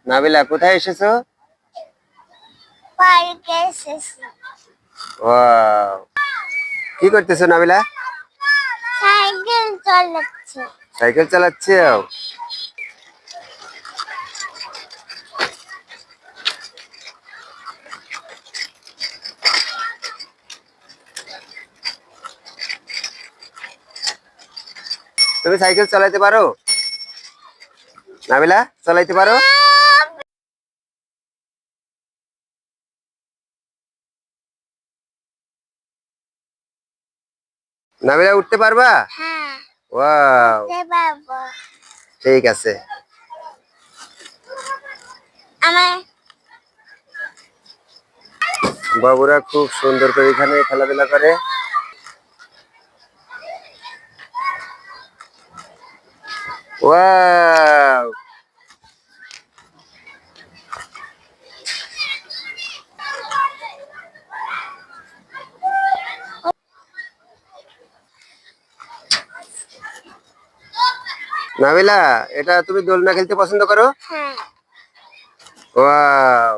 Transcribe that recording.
নাবিলা কোথায় এসেছো? পার্কে এসেছি। ওয়াও, কি করতেছো নাবিলা? সাইকেল চালাচ্ছি। সাইকেল চালাচ্ছো? তুমি সাইকেল চালাতে পারো নাবিলা? চালাইতে পারো? নাবিলা উঠতে পারবা? হ্যাঁ, ওয়াও, উঠতে পারবো। ঠিক আছে। আমার বাবুরা খুব সুন্দর করে এখানে খেলাধুলা করে। ওয়াও, নাবিলা এটা তুমি দোলনা খেলতে পছন্দ করো? হ্যাঁ। ওয়াও,